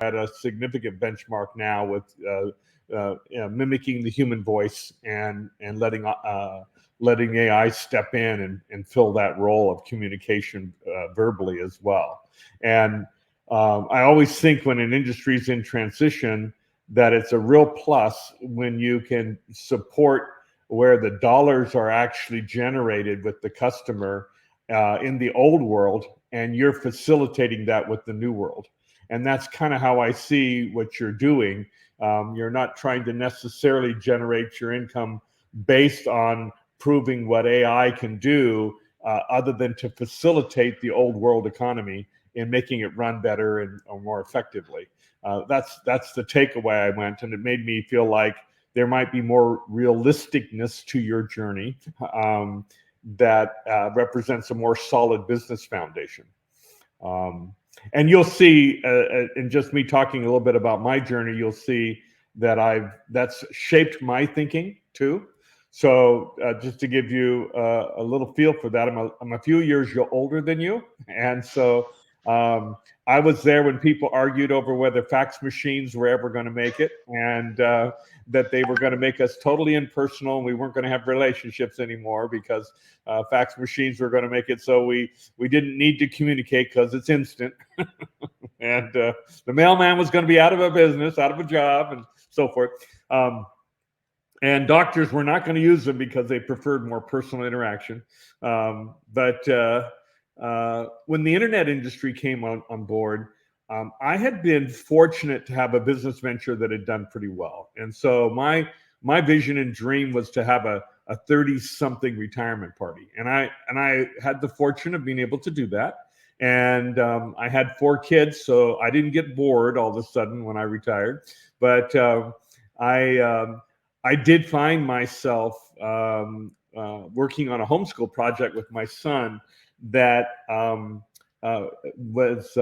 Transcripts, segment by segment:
at a significant benchmark now with mimicking the human voice and letting AI step in and fill that role of communication verbally as well. And I always think when an industry is in transition that it's a real plus when you can support where the dollars are actually generated with the customer in the old world, and you're facilitating that with the new world. And that's kind of how I see what you're doing. You're not trying to necessarily generate your income based on proving what AI can do, other than to facilitate the old world economy in making it run better and or more effectively. That's the takeaway I went, and it made me feel like there might be more realisticness to your journey that represents a more solid business foundation. And you'll see, in just me talking a little bit about my journey, you'll see that that's shaped my thinking too. So just to give you a little feel for that, I'm a few years older than you, and so I was there when people argued over whether fax machines were ever going to make it, and that they were going to make us totally impersonal, and we weren't going to have relationships anymore because fax machines were going to make it so we didn't need to communicate because it's instant. And the mailman was going to be out of a business, out of a job, and so forth. And doctors were not going to use them because they preferred more personal interaction. But when the internet industry came on board, I had been fortunate to have a business venture that had done pretty well. And so my vision and dream was to have a 30-something retirement party. And I had the fortune of being able to do that. And I had 4 kids, so I didn't get bored all of a sudden when I retired. But I did find myself working on a homeschool project with my son that was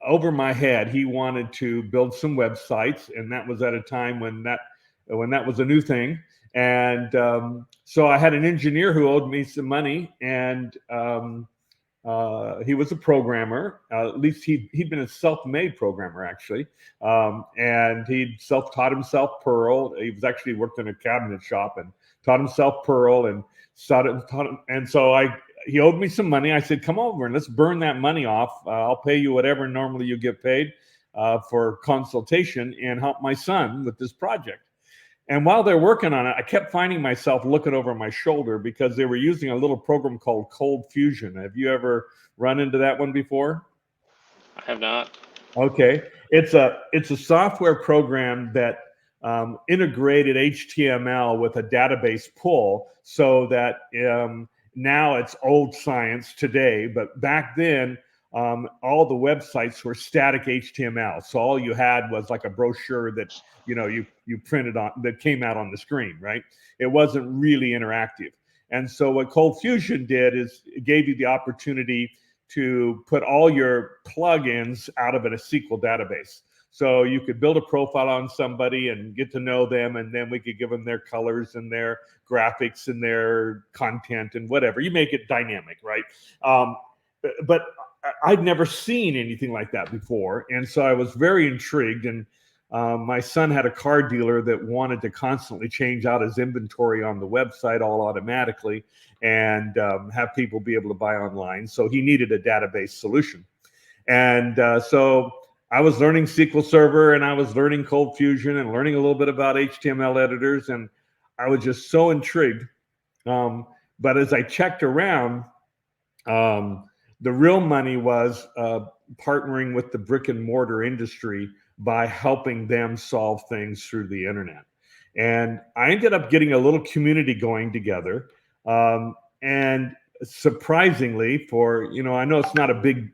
over my head. He wanted to build some websites, and that was at a time when that was a new thing. And so I had an engineer who owed me some money, and he was a programmer. At least he'd been a self-made programmer, actually. And he'd self-taught himself Perl. He was actually worked in a cabinet shop and taught himself Perl and taught him. And so he owed me some money. I said, come over and let's burn that money off. I'll pay you whatever normally you get paid for consultation and help my son with this project. And while they're working on it, I kept finding myself looking over my shoulder because they were using a little program called Cold Fusion. Have you ever run into that one before? I have not. Okay. It's a software program that integrated HTML with a database pull so that now it's old science today, but back then, all the websites were static HTML. So all you had was like a brochure that you printed on, that came out on the screen, right? It wasn't really interactive. And so what Cold Fusion did is it gave you the opportunity to put all your plugins out of a SQL database. So you could build a profile on somebody and get to know them, and then we could give them their colors and their graphics and their content and whatever. You make it dynamic, right? But I'd never seen anything like that before. And so I was very intrigued. And my son had a car dealer that wanted to constantly change out his inventory on the website all automatically and have people be able to buy online. So he needed a database solution. And so I was learning SQL Server, and I was learning Cold Fusion and learning a little bit about HTML editors. And I was just so intrigued. But as I checked around, the real money was partnering with the brick and mortar industry by helping them solve things through the internet. And I ended up getting a little community going together. And surprisingly, I know it's not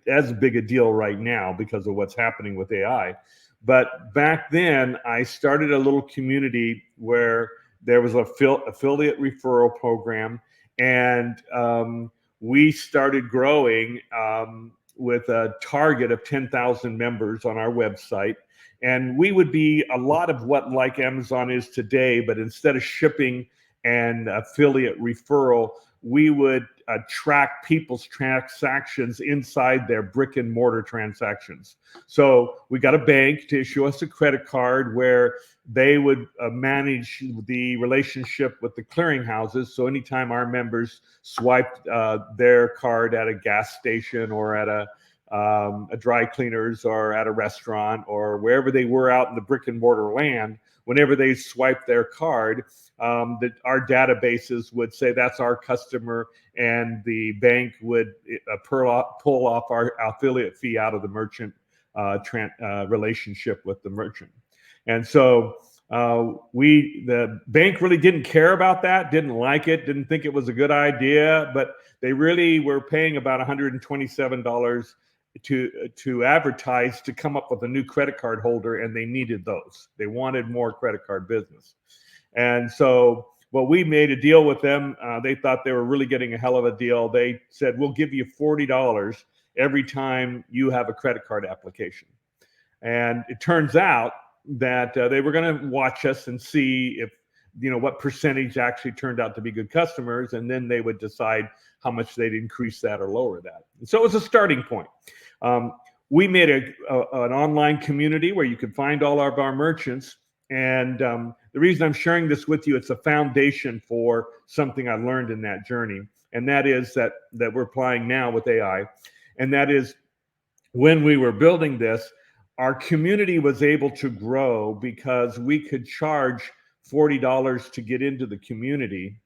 as big a deal right now because of what's happening with AI, but back then I started a little community where there was an affiliate referral program, and we started growing with a target of 10,000 members on our website. And we would be a lot of what like Amazon is today, but instead of shipping and affiliate referral, we would track people's transactions inside their brick and mortar transactions. So we got a bank to issue us a credit card where they would manage the relationship with the clearinghouses. So anytime our members swiped their card at a gas station or at a dry cleaners or at a restaurant or wherever they were out in the brick and mortar land, whenever they swiped their card, that our databases would say that's our customer, and the bank would pull off our affiliate fee out of the merchant relationship with the merchant. And so the bank really didn't care about that, didn't like it, didn't think it was a good idea, but they really were paying about $127 to advertise to come up with a new credit card holder, and they needed those. They wanted more credit card business. And so, well, we made a deal with them. They thought they were really getting a hell of a deal. They said, we'll give you $40 every time you have a credit card application. And it turns out that they were going to watch us and see if, what percentage actually turned out to be good customers. And then they would decide how much they'd increase that or lower that. And so it was a starting point. We made an online community where you could find all of our merchants. And the reason I'm sharing this with you, it's a foundation for something I learned in that journey. And that is that we're applying now with AI. And that is, when we were building this, our community was able to grow because we could charge $40 to get into the community.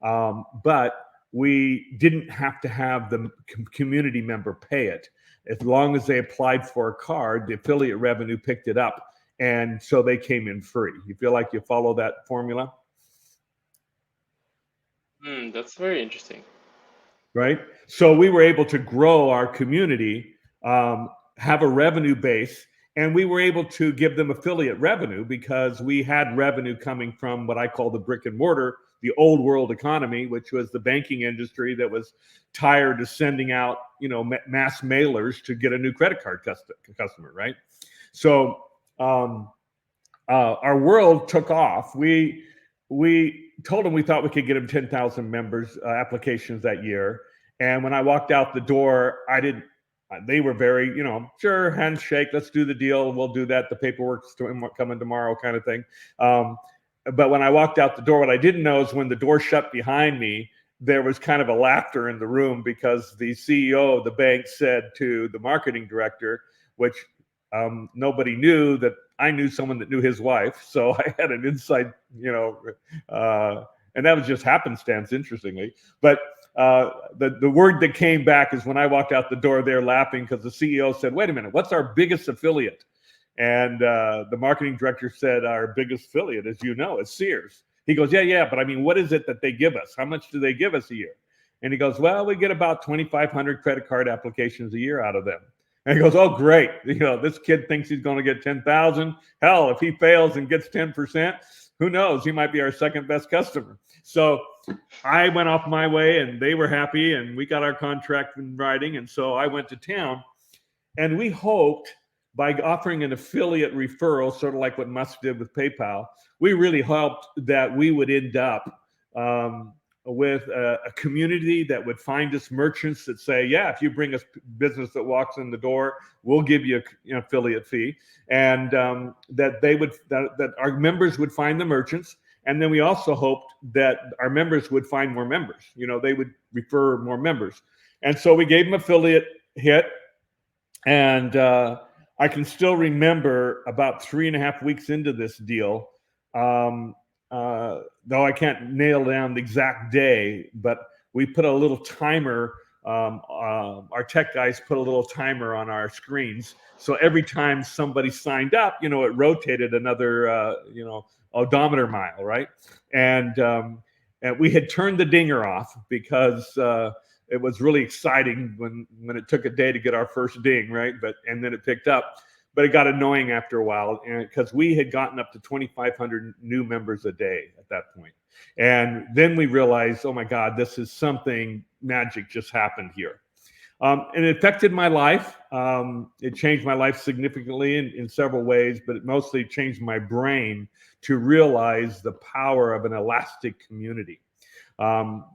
But we didn't have to have the community member pay it. As long as they applied for a card, the affiliate revenue picked it up. And so they came in free. You feel like you follow that formula? That's very interesting. Right? So we were able to grow our community, have a revenue base, and we were able to give them affiliate revenue because we had revenue coming from what I call the brick and mortar, the old world economy, which was the banking industry that was tired of sending out, mass mailers to get a new credit card customer, right? So our world took off. We told them we thought we could get them 10,000 members applications that year. And when I walked out the door, they were very, sure, handshake, let's do the deal. We'll do that. The paperwork's coming tomorrow kind of thing. But when I walked out the door, what I didn't know is when the door shut behind me, there was kind of a laughter in the room because the CEO of the bank said to the marketing director, which nobody knew, that I knew someone that knew his wife. So I had an inside, and that was just happenstance, interestingly. But the word that came back is when I walked out the door, they're laughing because the CEO said, wait a minute, what's our biggest affiliate? And the marketing director said, our biggest affiliate, as you know, is Sears. He goes, yeah, but I mean, what is it that they give us? How much do they give us a year? And he goes, well, we get about 2,500 credit card applications a year out of them. And he goes, oh, great. This kid thinks he's going to get 10,000. Hell, if he fails and gets 10%, who knows? He might be our second best customer. So I went off my way and they were happy and we got our contract in writing. And so I went to town, and we hoped by offering an affiliate referral, sort of like what Musk did with PayPal, we really hoped that we would end up with a community that would find us merchants that say, yeah, if you bring us business that walks in the door, we'll give you an affiliate fee, and that our members would find the merchants. And then we also hoped that our members would find more members. They would refer more members. And so we gave them affiliate hit. And I can still remember about 3.5 weeks into this deal, though I can't nail down the exact day, but we put a little timer. Our tech guys put a little timer on our screens. So every time somebody signed up, it rotated another, odometer mile, right? And we had turned the dinger off because it was really exciting when it took a day to get our first ding, right? And then it picked up. But it got annoying after a while because we had gotten up to 2,500 new members a day at that point. And then we realized, oh my God, this is something magic just happened here. And it affected my life. It changed my life significantly in several ways, but it mostly changed my brain to realize the power of an elastic community.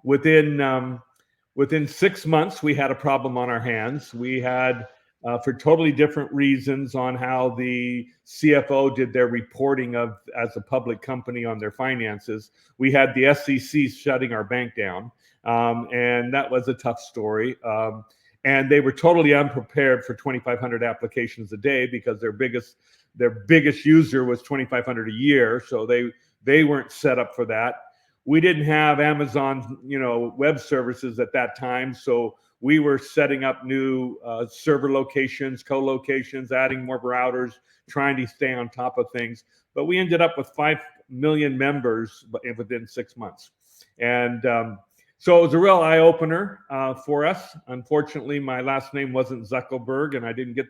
Within 6 months, we had a problem on our hands. We had, for totally different reasons, on how the CFO did their reporting of as a public company on their finances. We had the SEC shutting our bank down, and that was a tough story. And they were totally unprepared for 2,500 applications a day because their biggest user was 2,500 a year, so they weren't set up for that. We didn't have Amazon, web services at that time, so we were setting up new server locations, co-locations, adding more routers, trying to stay on top of things. But we ended up with 5 million members within 6 months, and so it was a real eye-opener for us. Unfortunately, my last name wasn't Zuckerberg, and I didn't get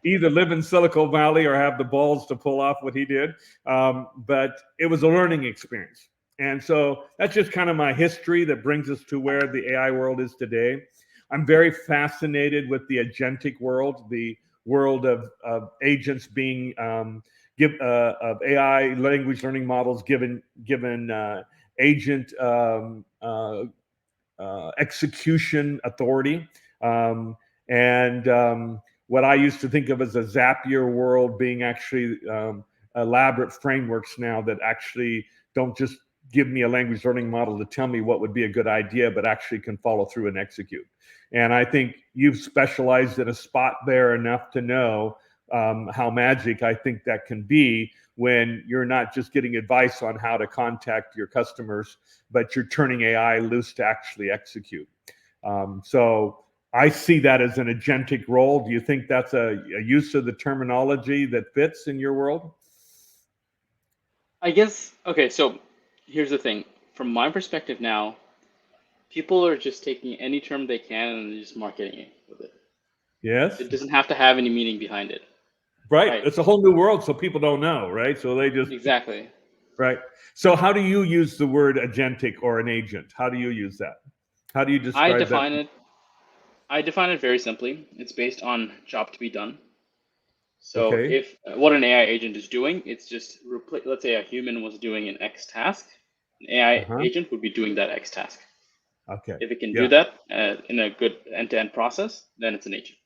either live in Silicon Valley or have the balls to pull off what he did. But it was a learning experience. And so that's just kind of my history that brings us to where the AI world is today. I'm very fascinated with the agentic world, the world of agents being of AI language learning models given agent execution authority, and what I used to think of as a Zapier world being actually elaborate frameworks now that actually don't just give me a language learning model to tell me what would be a good idea, but actually can follow through and execute. And I think you've specialized in a spot there enough to know how magic I think that can be when you're not just getting advice on how to contact your customers, but you're turning AI loose to actually execute. So I see that as an agentic role. Do you think that's a use of the terminology that fits in your world? I guess, okay, so here's the thing. From my perspective now, people are just taking any term they can and just marketing it with it. Yes. It doesn't have to have any meaning behind it. Right. It's a whole new world, so people don't know, right? So they just... Exactly. Right. So how do you use the word agentic or an agent? How do you use that? How do you describe that? I define it very simply. It's based on job to be done. So Okay. if what an AI agent is doing, it's just let's say a human was doing an X task, an AI agent would be doing that X task. Okay. If it can do that in a good end-to-end process, then it's an agent.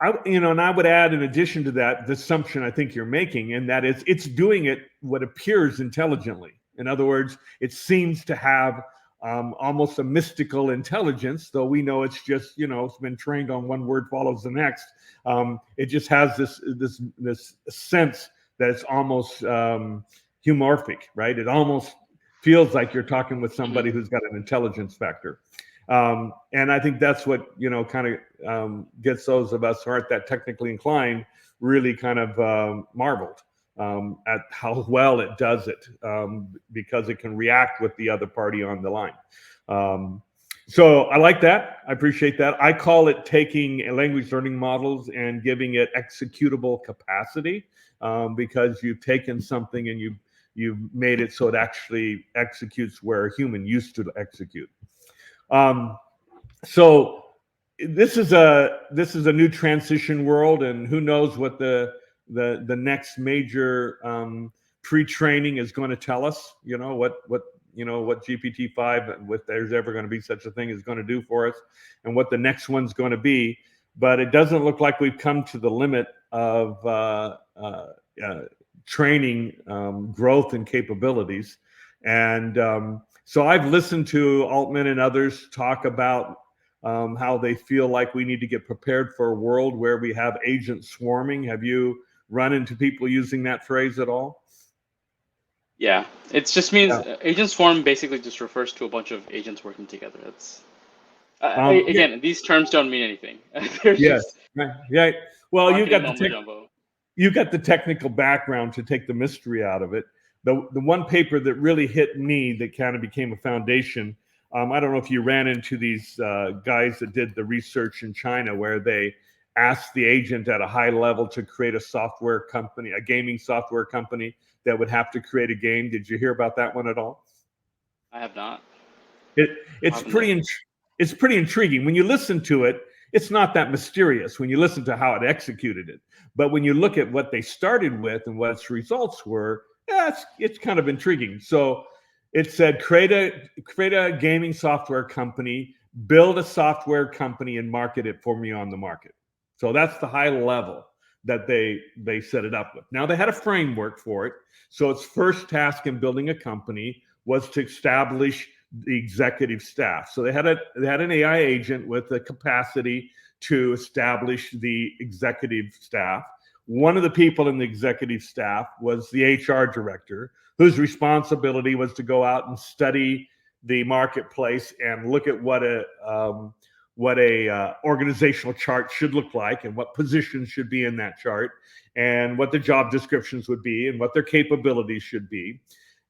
And I would add, in addition to that, the assumption I think you're making, and that is it's doing it what appears intelligently. In other words, it seems to have almost a mystical intelligence, though we know it's just, it's been trained on one word follows the next. It just has this sense that it's almost humorphic, right? It almost feels like you're talking with somebody who's got an intelligence factor. And I think that's what, kind of gets those of us who aren't that technically inclined really kind of marveled at how well it does it, because it can react with the other party on the line. So I like that. I appreciate that. I call it taking language learning models and giving it executable capacity, because you've taken something and you've made it so it actually executes where a human used to execute. So this is a new transition world, and who knows what the next major pre-training is going to tell us. What GPT-5, if there's ever going to be such a thing, is going to do for us, and what the next one's going to be. But it doesn't look like we've come to the limit of training growth and capabilities. And so I've listened to Altman and others talk about how they feel like we need to get prepared for a world where we have agent swarming. Have you run into people using that phrase at all? Yeah, it just means agent swarm basically just refers to a bunch of agents working together. It's again, these terms don't mean anything. Right. Well, you got the technical background to take the mystery out of it. The one paper that really hit me that kind of became a foundation, I don't know if you ran into these guys that did the research in China where they asked the agent at a high level to create a software company, a gaming software company that would have to create a game. Did you hear about that one at all? I have not. It's pretty intriguing. When you listen to it, it's not that mysterious when you listen to how it executed it. But when you look at what they started with and what its results were, it's kind of intriguing. So It said create a gaming software company, build a software company, and market it for me on the market. So that's the high level that they set it up with. Now they had a framework for it. So its first task in building a company was to establish the executive staff. So they had an AI agent with the capacity to establish the executive staff. One of the people in the executive staff was the HR director, whose responsibility was to go out and study the marketplace and look at what a organizational chart should look like, and what positions should be in that chart, and what the job descriptions would be, and what their capabilities should be.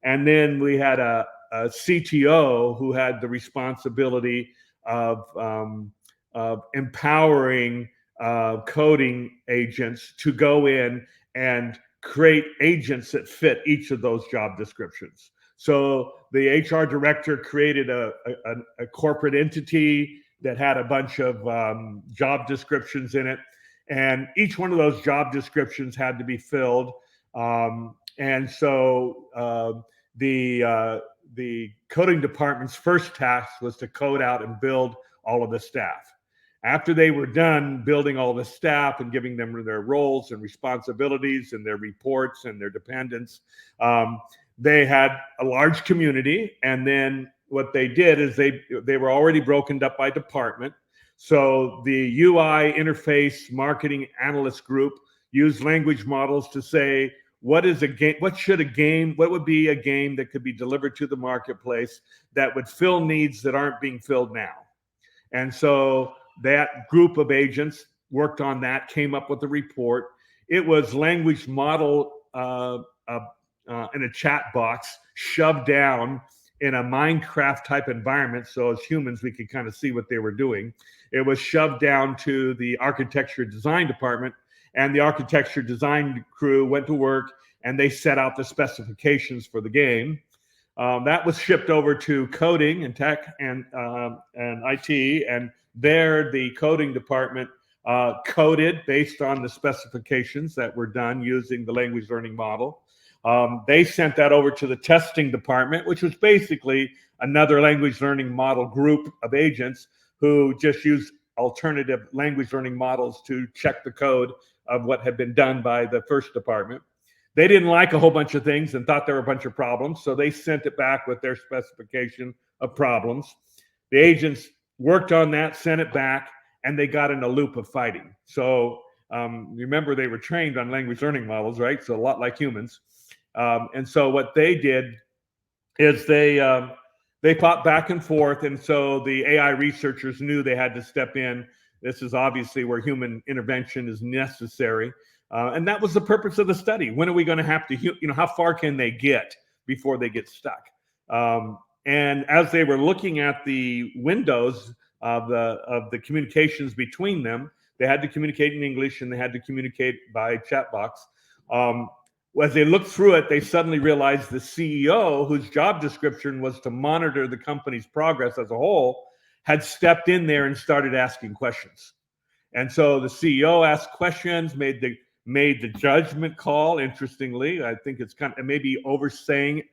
And then we had a CTO who had the responsibility of empowering coding agents to go in and create agents that fit each of those job descriptions. So the HR director created a corporate entity that had a bunch of job descriptions in it, and each one of those job descriptions had to be filled. And so the coding department's first task was to code out and build all of the staff. After they were done building all the staff and giving them their roles and responsibilities and their reports and their dependents, they had a large community. And then what they did is they were already broken up by department. So the UI interface marketing analyst group used language models to say, what is a game? What would be a game that could be delivered to the marketplace that would fill needs that aren't being filled now? And so that group of agents worked on that, came up with a report. It was language model in a chat box shoved down in a Minecraft type environment. So as humans, we could kind of see what they were doing. It was shoved down to the architecture design department, and the architecture design crew went to work and they set out the specifications for the game. That was shipped over to coding and tech and IT, and there the coding department coded based on the specifications that were done using the language learning model. They sent that over to the testing department, which was basically another language learning model group of agents who just used alternative language learning models to check the code of what had been done by the first department. They didn't like a whole bunch of things and thought there were a bunch of problems, so they sent it back with their specification of problems. The agents worked on that, sent it back, and they got in a loop of fighting. So remember, they were trained on language learning models, right? So a lot like humans. And so what they did is they fought back and forth, and so the AI researchers knew they had to step in. This is obviously where human intervention is necessary. And that was the purpose of the study. When are we going to have to, how far can they get before they get stuck? And as they were looking at the windows of the communications between them, they had to communicate in English and they had to communicate by chat box. As they looked through it, they suddenly realized the CEO, whose job description was to monitor the company's progress as a whole, had stepped in there and started asking questions. And so the CEO asked questions, made the judgment call. Interestingly, I think it may be overstating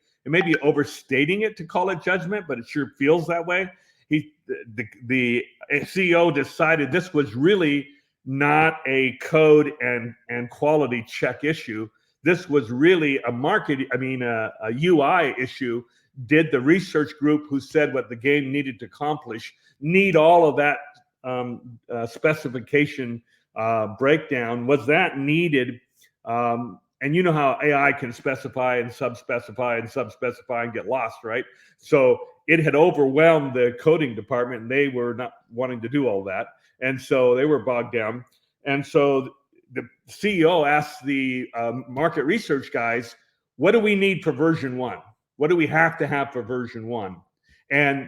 it to call it judgment, but it sure feels that way. The CEO decided this was really not a code and quality check issue. This was really a UI issue. Did the research group who said what the game needed to accomplish need all of that specification breakdown? Was that needed? And you know how AI can specify and subspecify and get lost, right? So it had overwhelmed the coding department, and they were not wanting to do all that. And so they were bogged down. And so the CEO asked the market research guys, what do we need for version 1? What do we have to have for version 1? And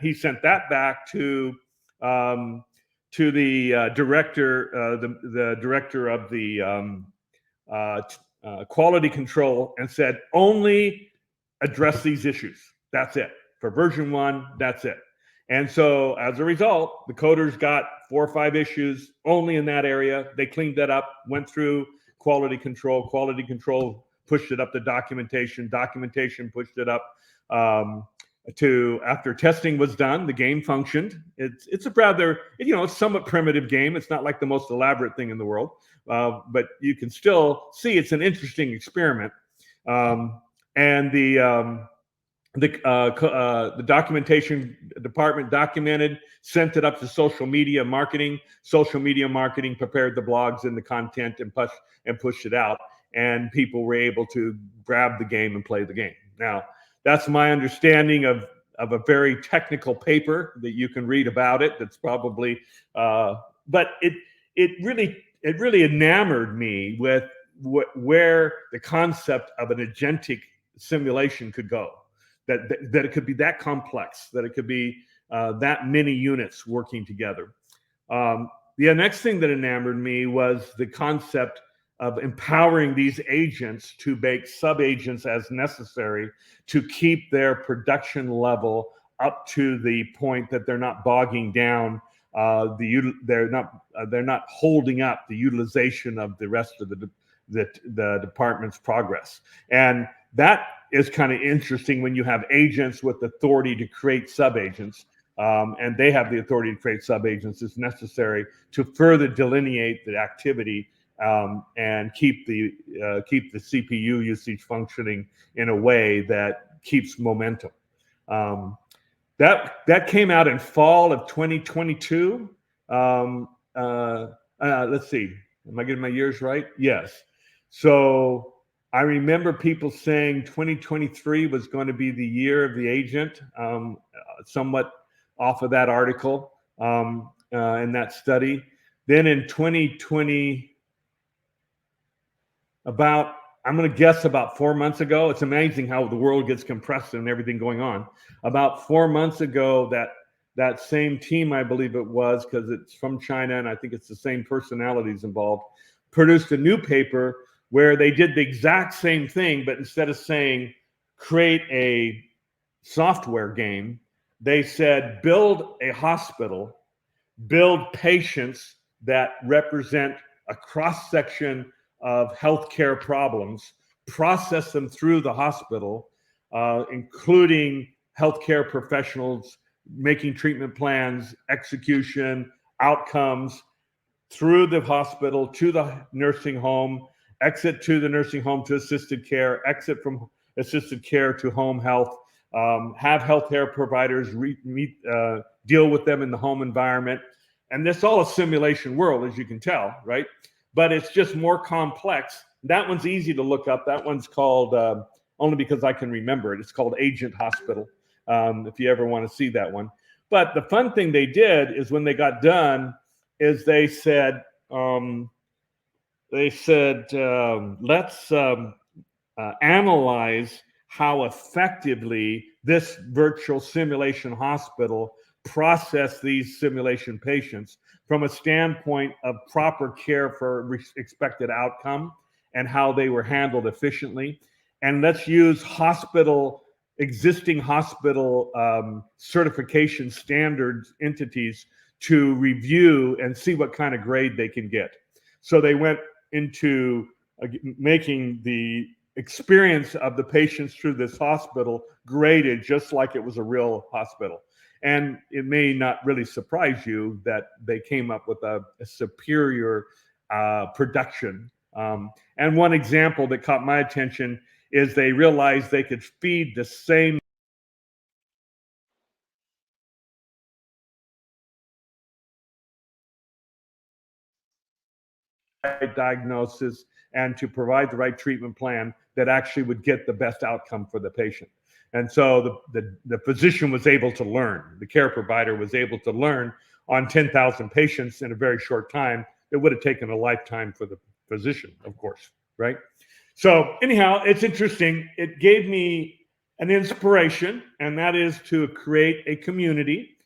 he sent that back to the director, the director of the quality control, and said, only address these issues. That's it. For version 1, that's it. And so as a result, the coders got 4 or 5 issues only in that area. They cleaned that up, went through quality control. Quality control pushed it up to documentation. Documentation pushed it up to, after testing was done, the game functioned. It's a rather, it's somewhat primitive game. It's not like the most elaborate thing in the world, but you can still see it's an interesting experiment. And the documentation department documented, sent it up to social media marketing. Social media marketing prepared the blogs and the content and pushed it out. And people were able to grab the game and play the game. Now, that's my understanding of a very technical paper that you can read about it. That's probably, but it really enamored me with where the concept of an agentic simulation could go. That it could be that complex, that it could be that many units working together. The next thing that enamored me was the concept of empowering these agents to make sub-agents as necessary to keep their production level up to the point that they're not bogging down, they're not holding up the utilization of the rest of the department's progress. And that is kind of interesting when you have agents with authority to create sub-agents, and they have the authority to create sub-agents as necessary to further delineate the activity and keep the CPU usage functioning in a way that keeps momentum. That came out in fall of 2022. Let's see, am I getting my years right? Yes. So I remember people saying 2023 was going to be the year of the agent, somewhat off of that article in that study. Then in 2020, I'm going to guess about 4 months ago, it's amazing how the world gets compressed and everything going on. About 4 months ago, that same team, I believe it was, because it's from China and I think it's the same personalities involved, produced a new paper where they did the exact same thing, but instead of saying create a software game, they said build a hospital, build patients that represent a cross-section of healthcare problems, process them through the hospital, including healthcare professionals, making treatment plans, execution, outcomes, through the hospital to the nursing home, exit to the nursing home to assisted care, exit from assisted care to home health, have healthcare providers deal with them in the home environment. And this all a simulation world, as you can tell, right? But it's just more complex. That one's easy to look up. That one's called, only because I can remember it, it's called Agent Hospital, if you ever want to see that one. But the fun thing they did is when they got done, is they said, let's analyze how effectively this virtual simulation hospital process these simulation patients from a standpoint of proper care for expected outcome and how they were handled efficiently. And let's use existing hospital certification standards entities to review and see what kind of grade they can get. So they went into making the experience of the patients through this hospital graded just like it was a real hospital. And it may not really surprise you that they came up with a superior production. And one example that caught my attention is they realized they could feed the same diagnosis and to provide the right treatment plan that actually would get the best outcome for the patient. And so the physician was able to learn, the care provider was able to learn on 10,000 patients in a very short time. It would have taken a lifetime for the physician, of course, right? So anyhow, it's interesting. It gave me an inspiration, and that is to create a community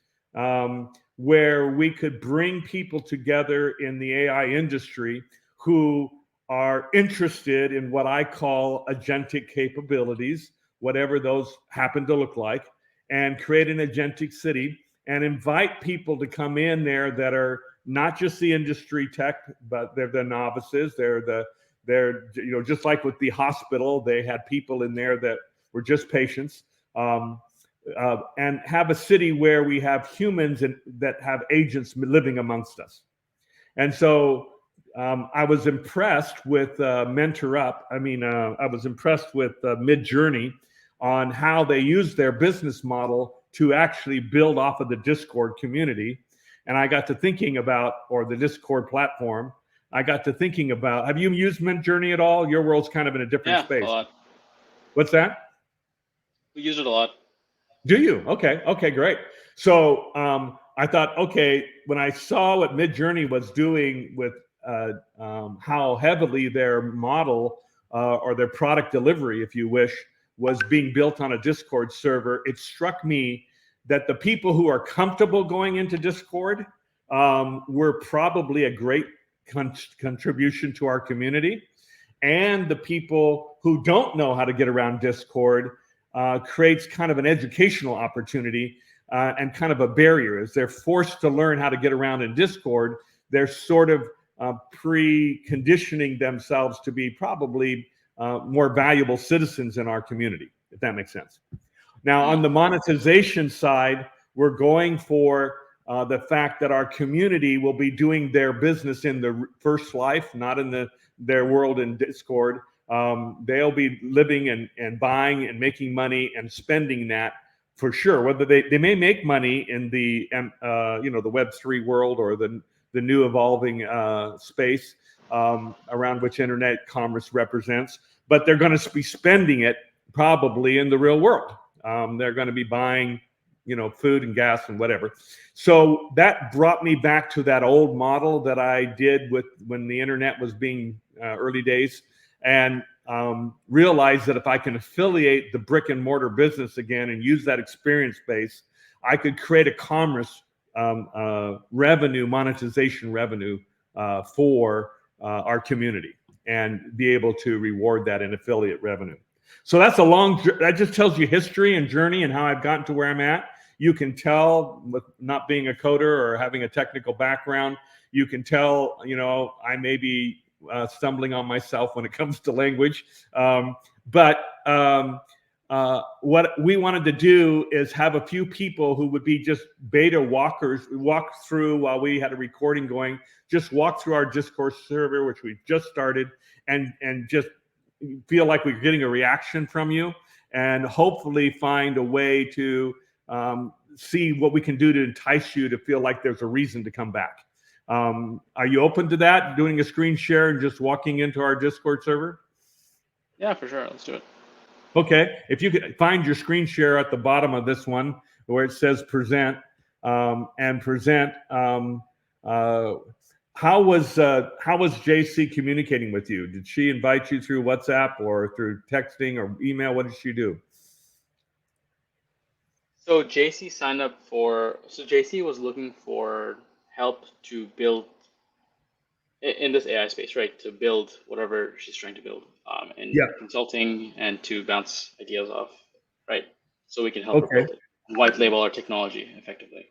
where we could bring people together in the AI industry who are interested in what I call agentic capabilities, whatever those happen to look like, and create an agentic city and invite people to come in there that are not just the industry tech, but they're the novices, they're They're, just like with the hospital, they had people in there that were just patients. And have a city where we have humans that have agents living amongst us. And so I was impressed with MentorUp. I was impressed with Midjourney on how they use their business model to actually build off of the Discord community. And I got to thinking about, or the Discord platform, I got to thinking about, have you used Midjourney at all? Your world's kind of in a different space. A lot. What's that? We use it a lot. Do you? Okay, great. So I thought, okay, when I saw what Midjourney was doing with how heavily their model or their product delivery, if you wish, was being built on a Discord server, it struck me that the people who are comfortable going into Discord were probably a great contribution to our community. And the people who don't know how to get around Discord creates kind of an educational opportunity and kind of a barrier. As they're forced to learn how to get around in Discord, they're sort of preconditioning themselves to be probably more valuable citizens in our community, if that makes sense. Now, on the monetization side, we're going for the fact that our community will be doing their business in the first life, not in their world in Discord. They'll be living and buying and making money and spending that for sure. Whether they may make money in the the Web3 world or the new evolving space around which internet commerce represents, but they're going to be spending it probably in the real world. They're going to be buying, food and gas and whatever. So that brought me back to that old model that I did when the internet was being early days, and realized that if I can affiliate the brick and mortar business again and use that experience base, I could create a commerce revenue, monetization revenue for our community and be able to reward that in affiliate revenue. So that's that just tells you history and journey and how I've gotten to where I'm at. You can tell with not being a coder or having a technical background, you can tell, I may be stumbling on myself when it comes to language. But what we wanted to do is have a few people who would be just beta walkers, walk through while we had a recording going, just walk through our Discord server, which we just started, and just feel like we're getting a reaction from you, and hopefully find a way to see what we can do to entice you to feel like there's a reason to come back. Are you open to that, doing a screen share and just walking into our Discord server? Yeah, for sure. Let's do it. Okay. If you could find your screen share at the bottom of this one where it says present, and present, how was JC communicating with you? Did she invite you through WhatsApp or through texting or email? What did she do? So JC signed up so JC was looking for help to build in this AI space, right? To build whatever she's trying to build, and consulting, and to bounce ideas off, right? So we can help her build it, white label our technology effectively.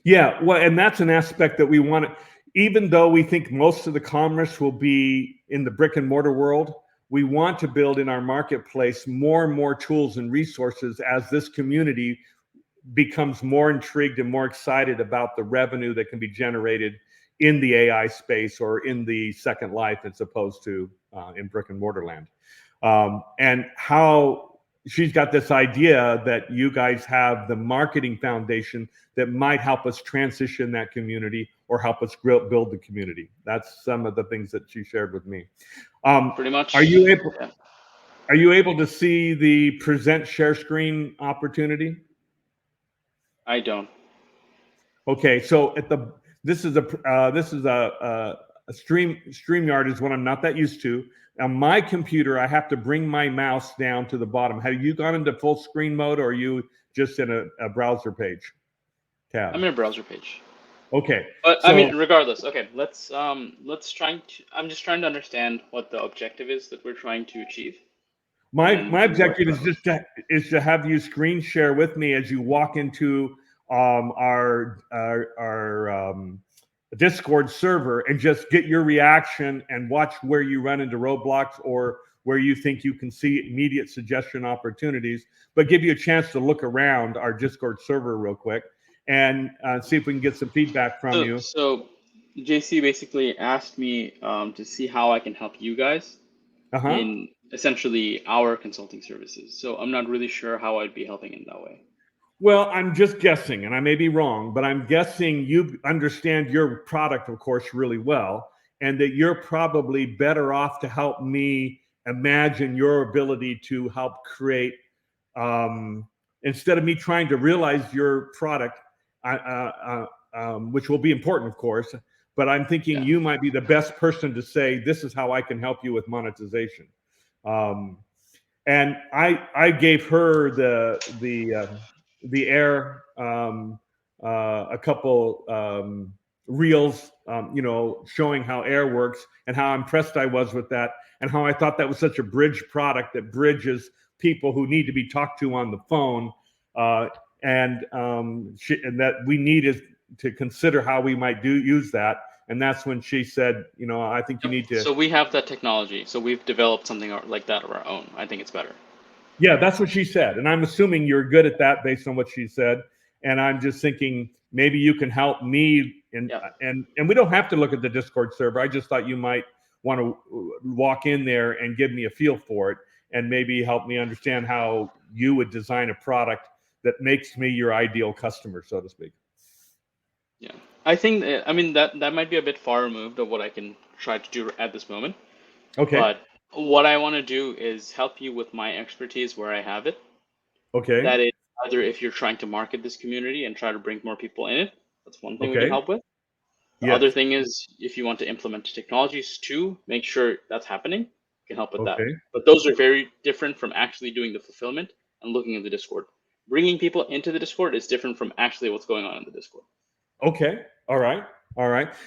Yeah, well, and that's an aspect that we want to, even though we think most of the commerce will be in the brick and mortar world, we want to build in our marketplace more and more tools and resources as this community becomes more intrigued and more excited about the revenue that can be generated in the AI space or in the second life as opposed to in brick and mortar land. And how she's got this idea that you guys have the marketing foundation that might help us transition that community or help us build the community. That's some of the things that she shared with me. Pretty much. Are you able to see the present share screen opportunity? I don't. Okay, so this is a StreamYard is what I'm not that used to. On my computer, I have to bring my mouse down to the bottom. Have you gone into full screen mode, or are you just in a browser page tab? I'm in a browser page. Okay. But so, regardless, okay, I'm just trying to understand what the objective is that we're trying to achieve. My objective is just to have you screen share with me as you walk into our Discord server and just get your reaction and watch where you run into roadblocks or where you think you can see immediate suggestion opportunities, but give you a chance to look around our Discord server real quick and see if we can get some feedback from you. So JC basically asked me to see how I can help you guys in essentially our consulting services. So I'm not really sure how I'd be helping in that way. Well, I'm just guessing, and I may be wrong, but I'm guessing you understand your product, of course, really well, and that you're probably better off to help me imagine your ability to help create, instead of me trying to realize your product, which will be important, of course, but I'm thinking you might be the best person to say, this is how I can help you with monetization. And I gave her the air a couple reels, showing how air works and how impressed I was with that, and how I thought that was such a bridge product that bridges people who need to be talked to on the phone, and that we needed to consider how we might use that. And that's when she said, I think you need to. So we have that technology. So we've developed something like that of our own. I think it's better. Yeah, that's what she said. And I'm assuming you're good at that based on what she said. And I'm just thinking maybe you can help me. And we don't have to look at the Discord server. I just thought you might want to walk in there and give me a feel for it and maybe help me understand how you would design a product that makes me your ideal customer, so to speak. Yeah, I think, that might be a bit far removed of what I can try to do at this moment. Okay. But what I want to do is help you with my expertise where I have it. Okay. That is either if you're trying to market this community and try to bring more people in it, that's one thing we can help with. The other thing is if you want to implement technologies to make sure that's happening, we can help with that. But those are very different from actually doing the fulfillment and looking at the Discord. Bringing people into the Discord is different from actually what's going on in the Discord. Okay. All right.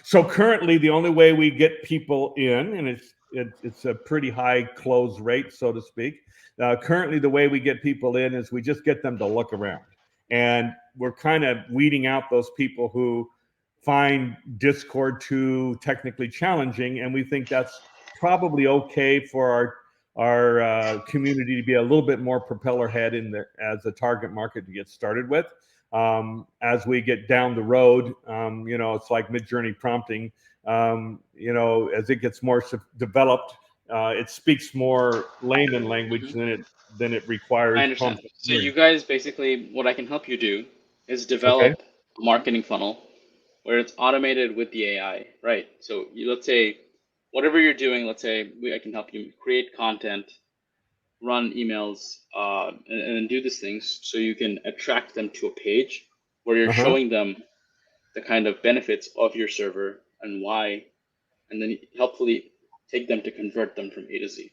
So currently, the only way we get people in, and it's a pretty high close rate, so to speak. Currently, the way we get people in is we just get them to look around, and we're kind of weeding out those people who find Discord too technically challenging, and we think that's probably okay for our community to be a little bit more propeller head as a target market to get started with. As we get down the road, it's like mid-journey prompting. As it gets more developed, it speaks more layman language than it requires. I understand. So you guys, basically, what I can help you do is develop a marketing funnel where it's automated with the AI, right? So let's say whatever you're doing, I can help you create content, run emails, and do these things so you can attract them to a page where you're showing them the kind of benefits of your server and why, and then hopefully take them to convert them from A to Z.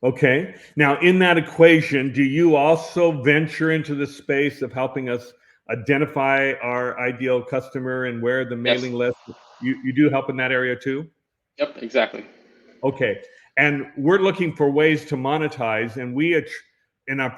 Okay. Now, in that equation, do you also venture into the space of helping us identify our ideal customer and where the mailing list? You do help in that area too? Yep, exactly. Okay. And we're looking for ways to monetize. And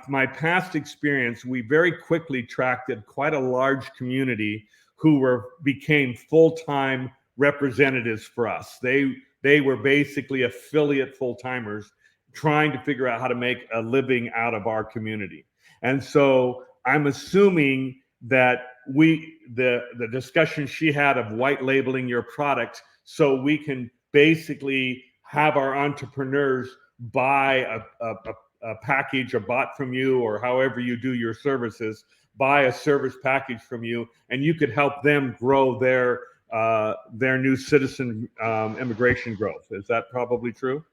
my past experience, we very quickly attracted quite a large community who became full-time representatives for us. They were basically affiliate full-timers trying to figure out how to make a living out of our community. And so I'm assuming that the discussion she had of white labeling your product so we can basically have our entrepreneurs buy a package, a bot from you, or however you do your services, buy a service package from you, and you could help them grow their new citizen immigration growth. Is that probably true?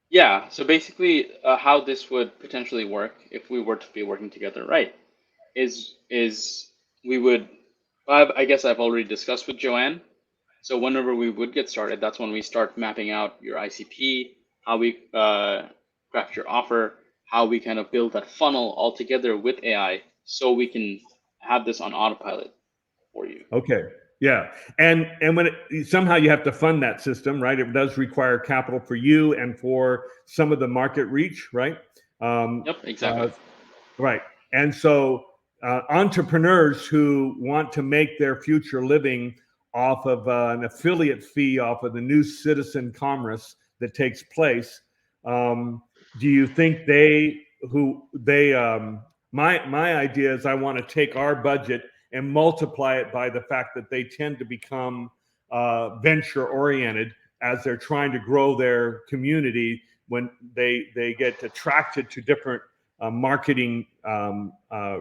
Yeah. So basically, how this would potentially work if we were to be working together, right, is we would. I guess I've already discussed with Joanne. So whenever we would get started, that's when we start mapping out your ICP, how we craft your offer, how we kind of build that funnel all together with AI, so we can have this on autopilot for you. Okay. Yeah. And when somehow you have to fund that system, right? It does require capital for you and for some of the market reach, right? Yep, exactly. Right. And so entrepreneurs who want to make their future living off of an affiliate fee off of the new citizen commerce that takes place. Do you think my idea is I want to take our budget and multiply it by the fact that they tend to become venture oriented as they're trying to grow their community when they get attracted to different marketing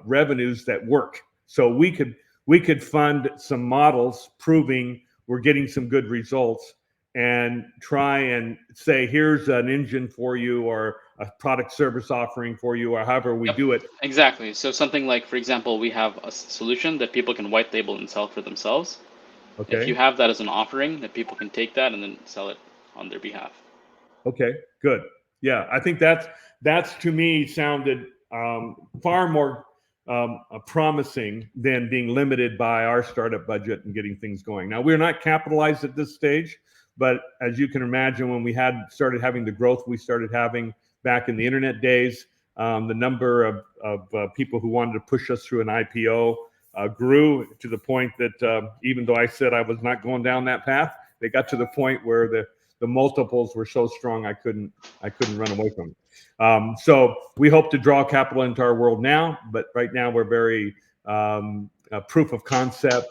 revenues that work. So we could fund some models proving we're getting some good results and try and say, here's an engine for you or a product service offering for you or however we do it. Exactly. So something like, for example, we have a solution that people can white label and sell for themselves. Okay. If you have that as an offering, that people can take that and then sell it on their behalf. Okay, good. Yeah, I think that's to me sounded far more promising than being limited by our startup budget and getting things going. Now, we're not capitalized at this stage, but as you can imagine, when we started having the growth we started having back in the internet days, the number of people who wanted to push us through an IPO grew to the point that even though I said I was not going down that path, they got to the point where the multiples were so strong I couldn't run away from them. So we hope to draw capital into our world now, but right now we're very proof of concept,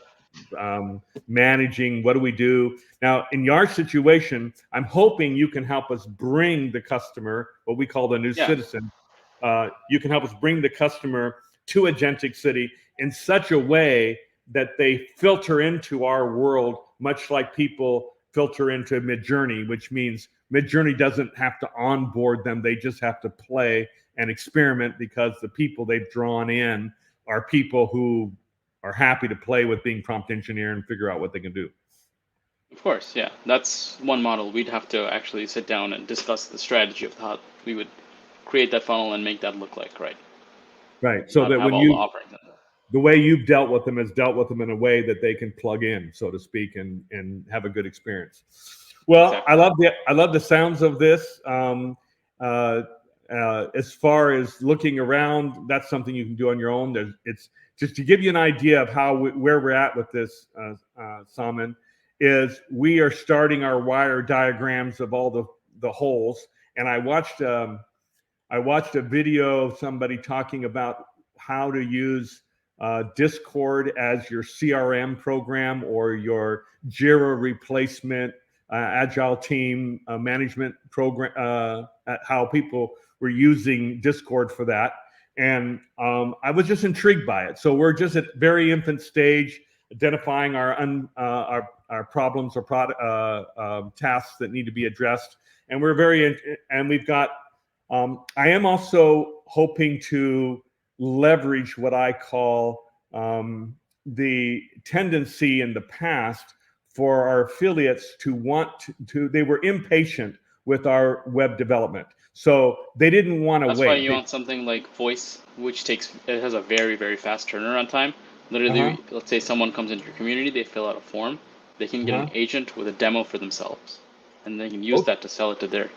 managing what do we do. Now, in your situation, I'm hoping you can help us bring the customer, what we call the new citizen. You can help us bring the customer to Agentic City in such a way that they filter into our world, much like people filter into Midjourney, which means Midjourney doesn't have to onboard them. They just have to play and experiment because the people they've drawn in are people who are happy to play with being prompt engineer and figure out what they can do. Of course, yeah. That's one model. We'd have to actually sit down and discuss the strategy of how we would create that funnel and make that look like, right? Right. So that when the way you've dealt with them is dealt with them in a way that they can plug in, so to speak, and have a good experience. Well, exactly. I love the sounds of this. As far as looking around, that's something you can do on your own. It's just to give you an idea of where we're at with this, Salman, is we are starting our wire diagrams of all the holes. And I watched a video of somebody talking about how to use Discord as your CRM program or your Jira replacement, agile team management program, how people were using Discord for that. And I was just intrigued by it. So we're just at very infant stage, identifying our problems or tasks that need to be addressed. And we've got, I am also hoping to leverage what I call the tendency in the past for our affiliates they were impatient with our web development. So they didn't want to wait. That's why you want something like Voice, which it has a very, very fast turnaround time. Literally, let's say someone comes into your community, they fill out a form, they can get an agent with a demo for themselves, and they can use that to sell it to their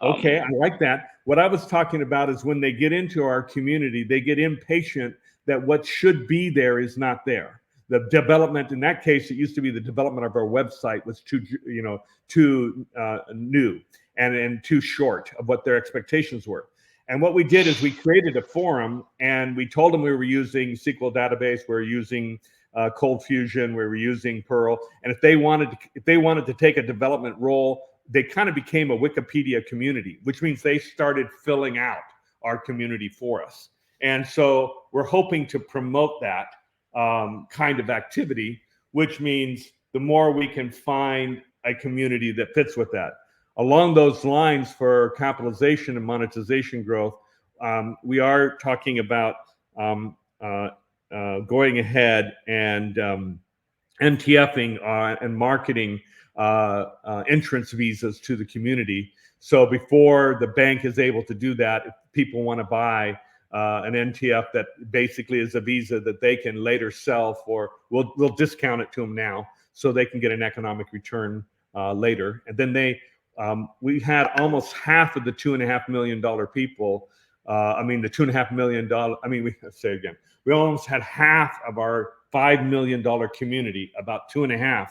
Okay, I like that. What I was talking about is when they get into our community, they get impatient that what should be there is not there. The development, in that case, it used to be the development of our website was too new and too short of what their expectations were. And what we did is we created a forum and we told them we were using SQL database, we were using Cold Fusion, we were using Perl, and if they wanted to take a development role, they kind of became a Wikipedia community, which means they started filling out our community for us. And so we're hoping to promote that kind of activity, which means the more we can find a community that fits with that. Along those lines, for capitalization and monetization growth, we are talking about going ahead and MTFing and marketing entrance visas to the community. So before the bank is able to do that, if people want to buy an NTF that basically is a visa that they can later sell for, we'll discount it to them now so they can get an economic return later. And then we had almost half of the $2.5 million people. The $2.5 million. We almost had half of our $5 million community, about 2.5,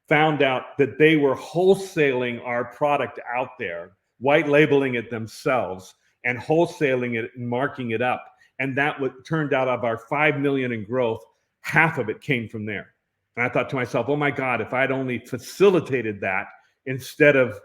found out that they were wholesaling our product out there, white labeling it themselves and wholesaling it and marking it up. And that turned out of our 5 million in growth, half of it came from there. And I thought to myself, oh my God, if I'd only facilitated that instead of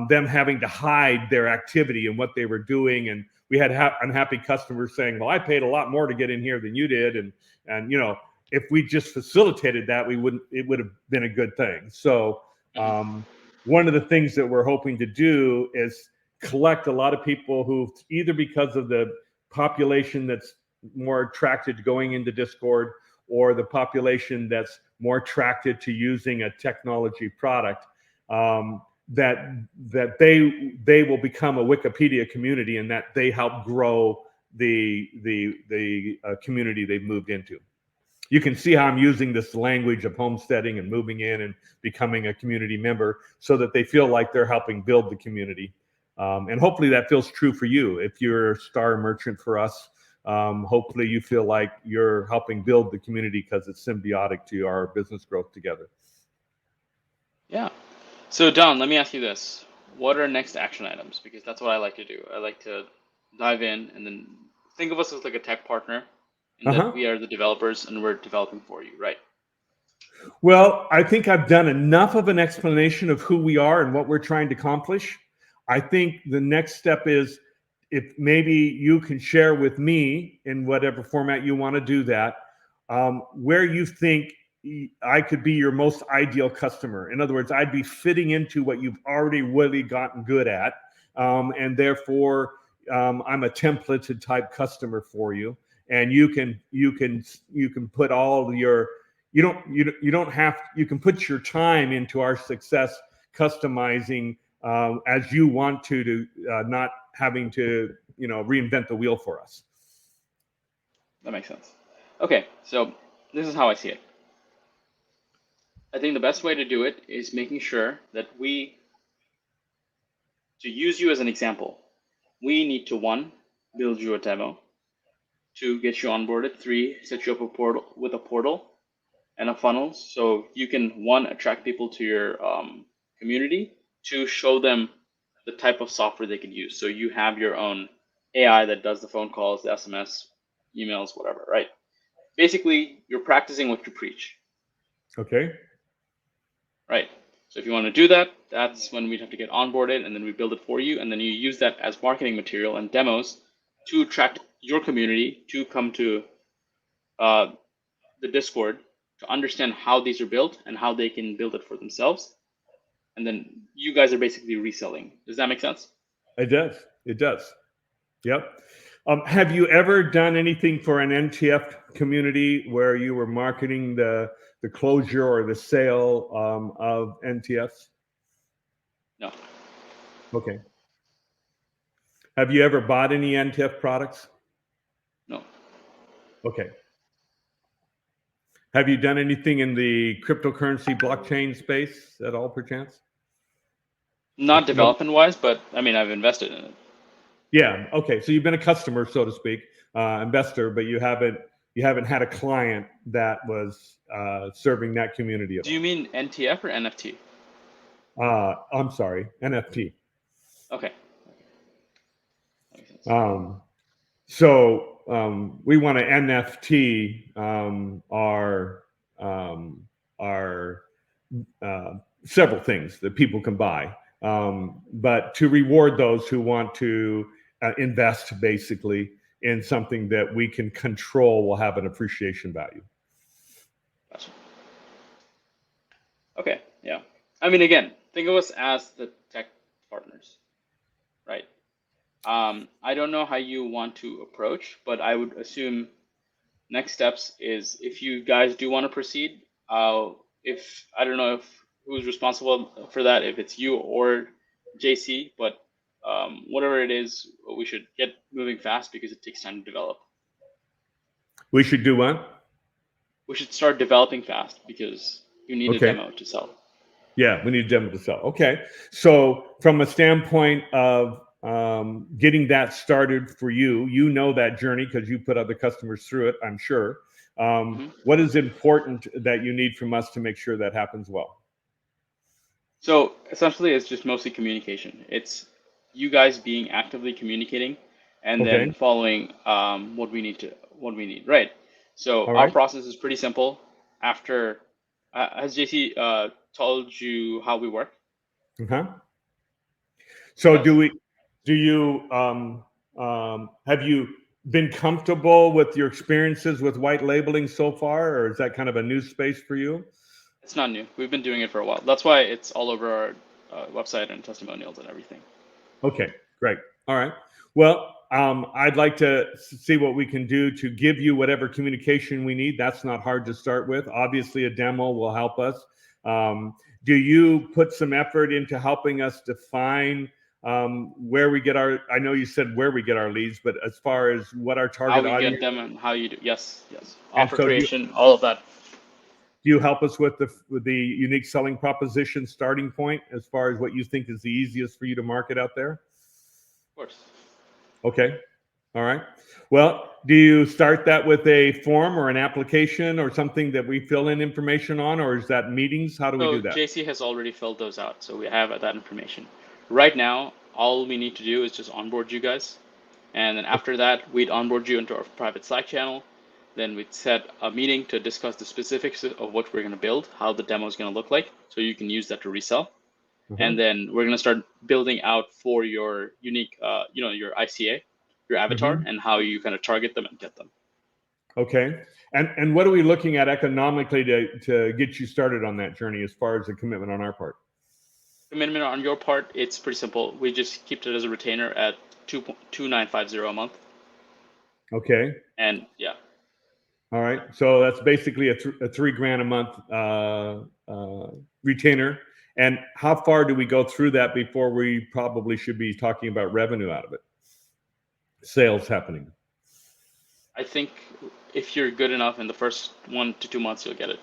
them having to hide their activity and what they were doing. And we had unhappy customers saying, well, I paid a lot more to get in here than you did. And you know, if we just facilitated that, it would have been a good thing. So one of the things that we're hoping to do is collect a lot of people who, either because of the population that's more attracted to going into Discord, or the population that's more attracted to using a technology product, that they will become a Wikipedia community, and that they help grow the community they've moved into. You can see how I'm using this language of homesteading and moving in and becoming a community member, so that they feel like they're helping build the community. And hopefully that feels true for you. If you're a star merchant for us, hopefully you feel like you're helping build the community because it's symbiotic to our business growth together. Yeah. So Don, let me ask you this. What are next action items? Because that's what I like to do. I like to dive in and then think of us as like a tech partner, and that we are the developers and we're developing for you, right? Well, I think I've done enough of an explanation of who we are and what we're trying to accomplish. I think the next step is, if maybe you can share with me, in whatever format you want to do that, where you think I could be your most ideal customer. In other words, I'd be fitting into what you've already really gotten good at, and therefore I'm a templated type customer for you. And you can put all your you can put your time into our success, customizing as you want to not having to reinvent the wheel for us. That makes sense. Okay, so this is how I see it. I think the best way to do it is making sure that to use you as an example, we need to, 1, build you a demo, 2, get you onboarded, 3, set you up with a portal and a funnel, so you can, 1, attract people to your community, 2, show them the type of software they can use. So you have your own AI that does the phone calls, the SMS, emails, whatever, right? Basically, you're practicing what you preach. Okay. Right. So if you want to do that, that's when we'd have to get onboarded, and then we build it for you, and then you use that as marketing material and demos to attract your community to come to the Discord to understand how these are built and how they can build it for themselves. And then you guys are basically reselling. Does that make sense? It does. It does. Yep. Have you ever done anything for an NTF community where you were marketing the closure or the sale of NTFs? No. Okay. Have you ever bought any NTF products? No. Okay. Have you done anything in the cryptocurrency blockchain space at all, perchance? Not development wise, but I mean, I've invested in it. Yeah. Okay. So you've been a customer, so to speak, investor, but you haven't had a client that was serving that community at all. Do you mean NTF or NFT? I'm sorry, NFT. Okay. So we want to NFT our several things that people can buy, but to reward those who want to invest basically in something that we can control will have an appreciation value. Gotcha. Okay, yeah. I mean, again, think of us as the tech partners, right? I don't know how you want to approach, but I would assume next steps is, if you guys do want to proceed, if I don't know if who's responsible for that, if it's you or JC, but whatever it is, we should get moving fast because it takes time to develop. We should do what? We should start developing fast because you need a demo to sell. Yeah, we need a demo to sell. Okay. So from a standpoint of getting that started for you, that journey because you put other customers through it, I'm sure. What is important that you need from us to make sure that happens well? So essentially, it's just mostly communication. It's you guys being actively communicating, and then Okay. following what we need. Right. So All our right. process is pretty simple. After has JC told you how we work? Uh-huh. So Yes. do you have you been comfortable with your experiences with white labeling so far, or is that kind of a new space for you? It's not new. We've been doing it for a while. That's why it's all over our website and testimonials and everything. Okay, great. All right. Well, I'd like to see what we can do to give you whatever communication we need. That's not hard to start with. Obviously, a demo will help us. Do you put some effort into helping us define where we get our, I know you said where we get our leads, but as far as what our How target we get audience, them and how you do. Yes, yes. and Offer so creation, all of that. do you help us with the unique selling proposition starting point as far as what you think is the easiest for you to market out there? Of course. Okay. All right. Well, do you start that with a form or an application or something that we fill in information on, or is that meetings? How do we So do that? JC has already filled those out, so we have that information. Right now, all we need to do is just onboard you guys, and then after that, we'd onboard you into our private Slack channel. Then we'd set a meeting to discuss the specifics of what we're going to build, how the demo is going to look like, so you can use that to resell. Uh-huh. And then we're going to start building out for your unique, your ICA, your avatar, Mm-hmm. and how you kind of target them and get them. Okay. And what are we looking at economically to get you started on that journey as far as the commitment on our part? Commitment on your part, it's pretty simple. We just keep it as a retainer at 2,950 a month. Okay. And yeah. All right. So that's basically a $3,000 a month retainer. And how far do we go through that before we probably should be talking about revenue out of it? Sales happening. I think if you're good enough in the first 1 to 2 months, you'll get it.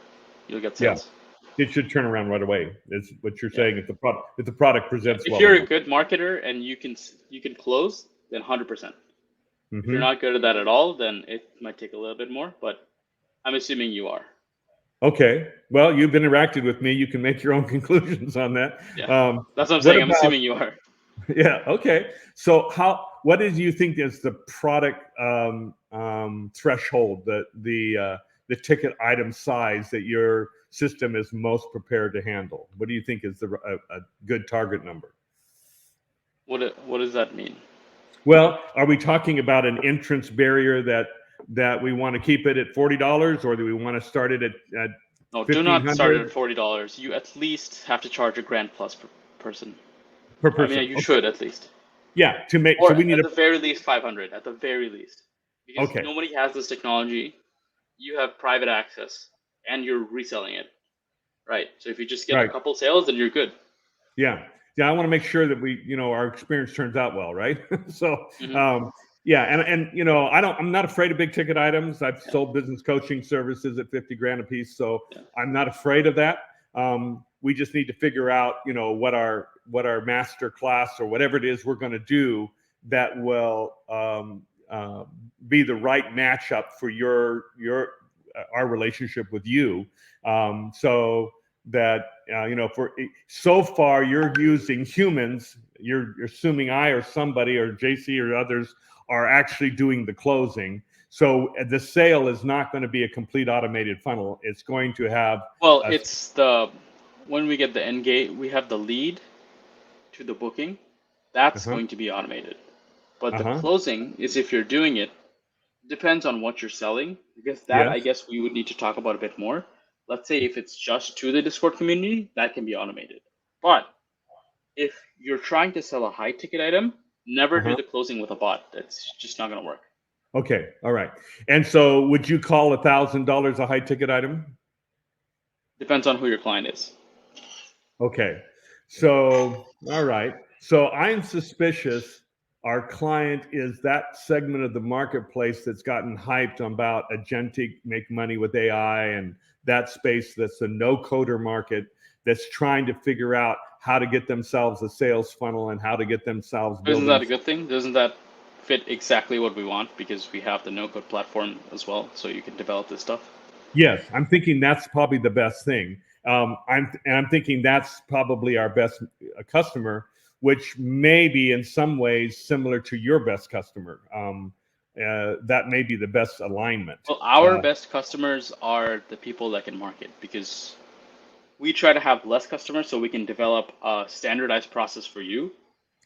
You'll get Yeah. sales. It should turn around right away. Is what you're Yeah. saying. If the product presents If well you're enough. a good marketer and you can close, then 100%. If you're Mm-hmm. not good at that at all, then it might take a little bit more, but I'm assuming you are. Okay. Well, you've interacted with me. You can make your own conclusions on that. Yeah. That's what I'm What saying. I'm about? assuming you are. Yeah. Okay. So what did you think is the product threshold, the ticket item size that your system is most prepared to handle? What do you think is a good target number? What does that mean? Well, are we talking about an entrance barrier that we want to keep it at $40, or do we want to start it at No, do not start it at $1,500 $40. You at least have to charge $1,000 plus per person. per I mean, person? you Okay. should at least. Yeah. So Or we need at the very least 500. At the very least, because okay. nobody has this technology. You have private access, and you're reselling it, right? So if you just get a Right. couple sales, then you're good. Yeah. Yeah. I want to make sure that our experience turns out well, right? So, Mm-hmm. yeah. And, I'm not afraid of big ticket items. I've sold business coaching services at $50,000 a piece. So I'm not afraid of that. We just need to figure out, what our master class or whatever it is we're going to do that will be the right matchup for our relationship with you. So that for so far you're using humans, you're assuming I or somebody or JC or others are actually doing the closing. So the sale is not going to be a complete automated funnel. It's going to have It's when we get the end gate, we have the lead to the booking. That's going to be automated. But the closing is, if you're doing it, depends on what you're selling. Because that, I guess we would need to talk about a bit more. Let's say if it's just to the Discord community, that can be automated. But if you're trying to sell a high ticket item, never do the closing with a bot. That's just not going to work. Okay. All right. And so would you call $1,000 a high ticket item? Depends on who your client is. Okay. So, all right. So I'm suspicious our client is that segment of the marketplace that's gotten hyped about agentic make money with AI and that space that's a no coder market that's trying to figure out how to get themselves a sales funnel and how to get themselves building. Isn't that a good thing? Doesn't that fit exactly what we want because we have the no-code platform as well, so you can develop this stuff. Yes, I'm thinking that's probably the best thing. I'm thinking that's probably our best customer, which may be in some ways similar to your best customer. That may be the best alignment. Well, our best customers are the people that can market, because we try to have less customers so we can develop a standardized process for you,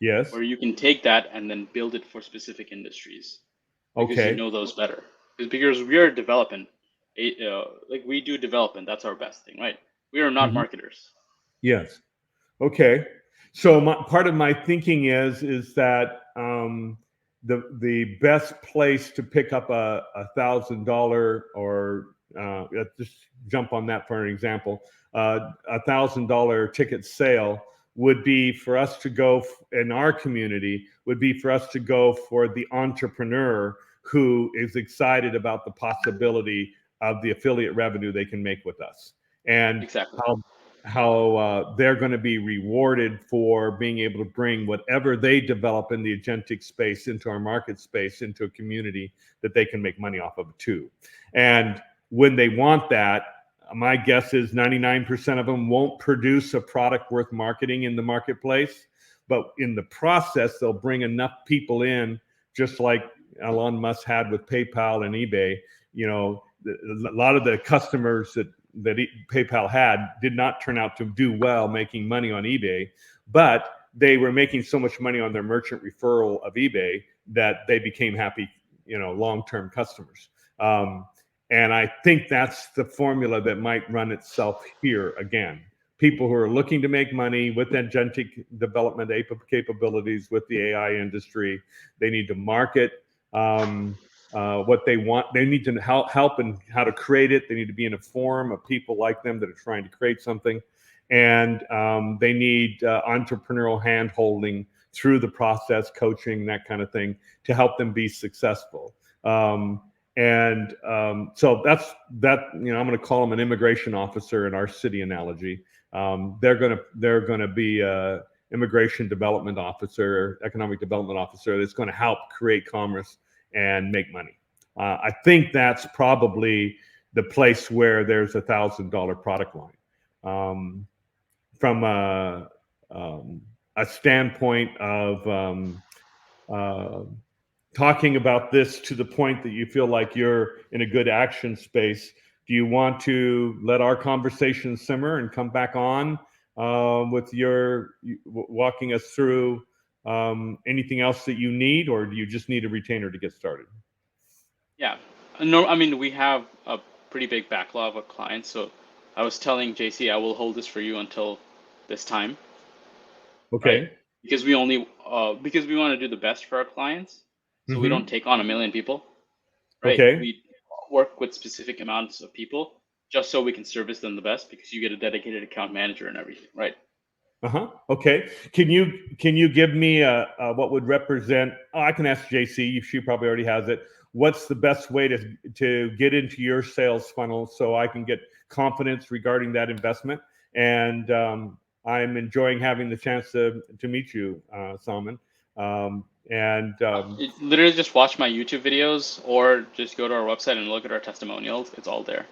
Yes. where you can take that and then build it for specific industries, because you Okay. know those better. Because we're development, like we do development, that's our best thing, right? We are not Mhm. marketers. Yes. Okay. So part of my thinking is that the best place to pick up a $1,000 or just jump on that for an example, $1,000 ticket sale would be for us to go in our community, would be for us to go for the entrepreneur who is excited about the possibility of the affiliate revenue they can make with us, and Exactly. how they're going to be rewarded for being able to bring whatever they develop in the agentic space into our market space, into a community that they can make money off of too. And when they want that, my guess is 99% of them won't produce a product worth marketing in the marketplace, but in the process, they'll bring enough people in, just like Elon Musk had with PayPal and eBay. You know, a lot of the customers that PayPal had did not turn out to do well making money on eBay, but they were making so much money on their merchant referral of eBay that they became happy, long-term customers. And I think that's the formula that might run itself here again. People who are looking to make money with agentic development capabilities with the AI industry, they need to market what they want. They need to help in how to create it. They need to be in a forum of people like them that are trying to create something. And they need entrepreneurial hand-holding through the process, coaching, that kind of thing, to help them be successful. So that's that. I'm going to call them an immigration officer in our city analogy. They're going to be a immigration development officer, economic development officer that's going to help create commerce and make money. I think that's probably the place where there's $1,000 product line. From a standpoint of talking about this to the point that you feel like you're in a good action space, do you want to let our conversation simmer and come back on with your walking us through anything else that you need, or do you just need a retainer to get started? Yeah. No, I mean, we have a pretty big backlog of clients. So I was telling JC, I will hold this for you until this time, right? Okay. Because we only, because we want to do the best for our clients. So we don't take on 1 million people, right? Okay. We work with specific amounts of people just so we can service them the best, because you get a dedicated account manager and everything, right? Okay. Can you give me what would represent? Oh, I can ask JC. She probably already has it. What's the best way to get into your sales funnel so I can get confidence regarding that investment? And I'm enjoying having the chance to meet you, Salman. Literally just watch my YouTube videos or just go to our website and look at our testimonials. It's all there.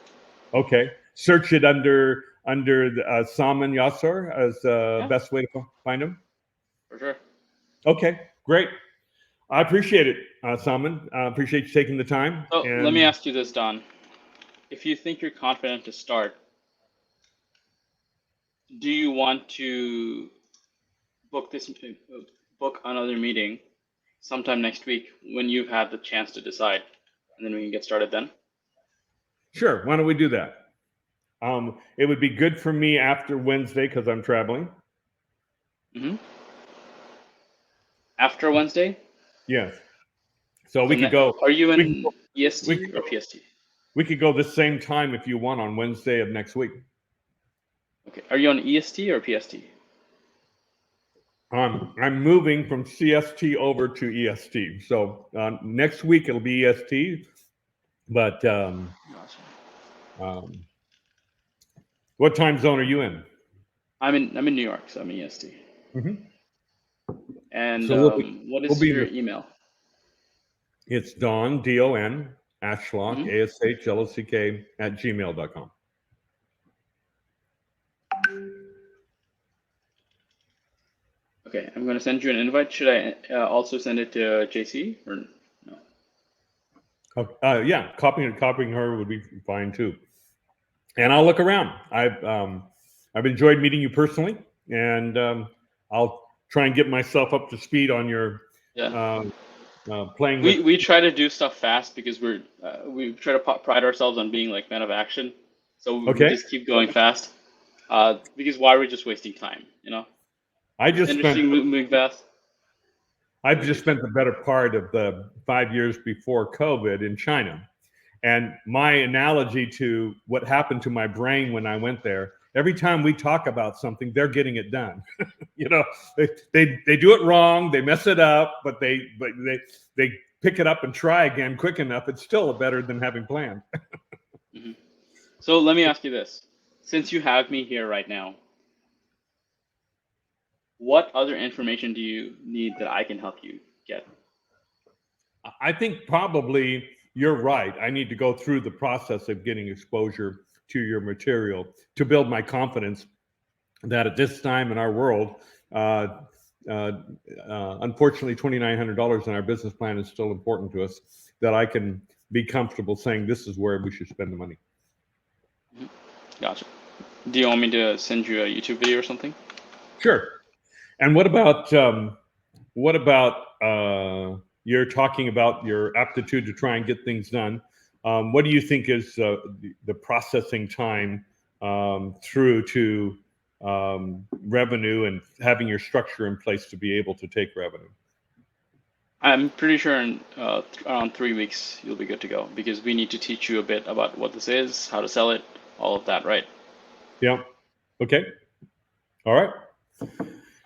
Okay. Search it under Salman Yassar as the best way to find him. For sure. Okay, great. I appreciate it, Salman. I appreciate you taking the time. So let me ask you this, Don. If you think you're confident to start, do you want to book another meeting sometime next week when you've had the chance to decide, and then we can get started then? Sure. Why don't we do that? It would be good for me after Wednesday because I'm traveling. After Wednesday? Yes. So we could go. Are you in EST or PST? We could go the same time if you want on Wednesday of next week. Okay. Are you on EST or PST? I'm moving from CST over to EST. So next week it'll be EST. But what time zone are you in? I'm in New York, so I'm EST. And So what is your email? It's Don, D-O-N, Ashlock, Mhm. A-S-H-L-O-C-K, @gmail.com. Okay, I'm going to send you an invite. Should I also send it to JC or no? Yeah, copying her would be fine too. And I'll look around. I've enjoyed meeting you personally, and I'll try and get myself up to speed on your Yeah. playing with. We try to do stuff fast because we try to pride ourselves on being like men of action. So we Okay, just keep going fast. Because why are we just wasting time? You know, I this just industry spent. moving fast. I've just spent the better part of the 5 years before COVID in China. And my analogy to what happened to my brain when I went there, every time we talk about something, they're getting it done. You know, they do it wrong, they mess it up, but they pick it up and try again quick enough. It's still better than having planned. Mhm. So let me ask you this: since you have me here right now, what other information do you need that I can help you get? I think probably you're right. I need to go through the process of getting exposure to your material to build my confidence that at this time in our world, uh, uh, unfortunately, $2,900 in our business plan is still important to us, that I can be comfortable saying this is where we should spend the money. Mhm. Gotcha. Do you want me to send you a YouTube video or something? Sure. And what about you're talking about your aptitude to try and get things done? What do you think is the processing time through to revenue and having your structure in place to be able to take revenue? I'm pretty sure in around 3 weeks you'll be good to go because we need to teach you a bit about what this is, how to sell it, all of that, right? Yeah. Okay. All right.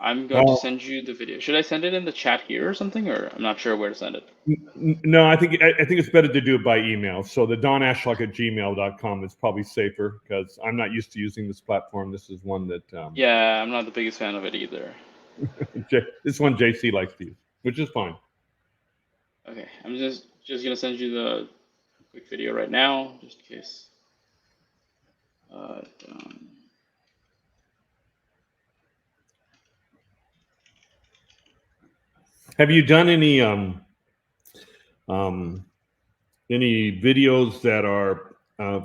I'm going to send you the video. Should I send it in the chat here or something, or I'm not sure where to send it? No, I think it's better to do it by email. So the donashlock@gmail.com is probably safer because I'm not used to using this platform. This is one that Yeah, I'm not the biggest fan of it either. this one JC likes to use, which is fine. Okay, I'm just gonna send you the quick video right now, just in case. Done. Have you done any videos that are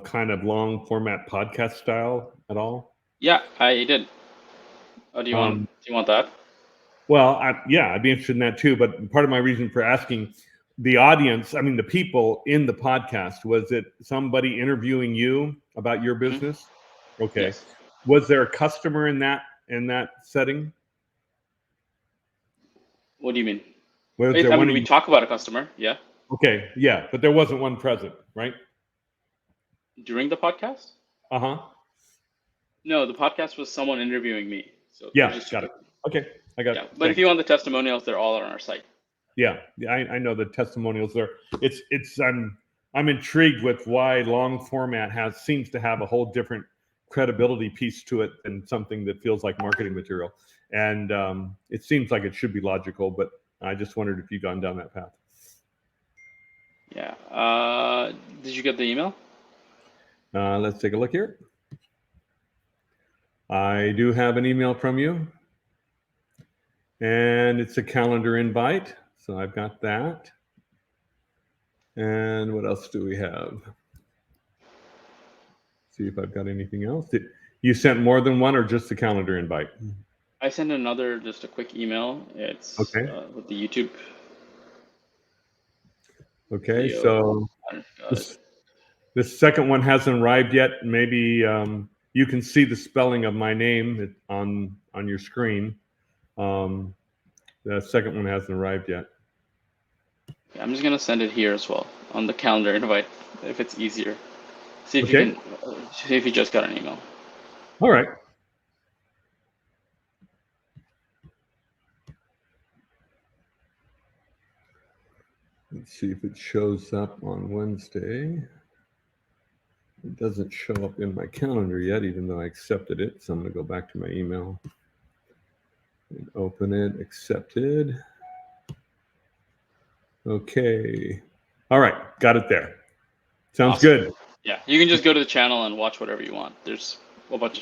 kind of long format podcast style at all? Yeah, I did. Oh, do you want that? Well, I'd be interested in that too. But part of my reason for asking the audience, I mean, the people in the podcast, was it somebody interviewing you about your Hmm. business? Okay. Yes. Was there a customer in that setting? What do you mean? Was Wait, there I one mean, of we you? talk about a customer, yeah, Okay, yeah, but there wasn't one present, right? during the podcast. Uh-huh. No, the podcast was someone interviewing me. So there's Yeah, just got it. Okay, I got it. yeah. But if you Thanks. want the testimonials, they're all on our site. Yeah, I know the testimonials there. It's I'm intrigued with why long format seems to have a whole different credibility piece to it than something that feels like marketing material. And it seems like it should be logical, but I just wondered if you'd gone down that path. Yeah. Did you get the email? Let's take a look here. I do have an email from you, and it's a calendar invite. So I've got that. And what else do we have? See if I've got anything else. You sent more than one or just the calendar invite? I sent another, just a quick email. It's Okay. with the YouTube Okay. video. So I don't know if you got it. this second one hasn't arrived yet. Maybe you can see the spelling of my name on your screen. The second one hasn't arrived yet. Okay, I'm just gonna send it here as well on the calendar invite if it's easier. See if you Okay. can see if you just got an email. All right. Let's see if it shows up on Wednesday. It doesn't show up in my calendar yet, even though I accepted it. So I'm going to go back to my email and open it. Accepted. Okay. All right, got it there. Sounds Awesome. good. Yeah, you can just go to the channel and watch whatever you want. There's a bunch of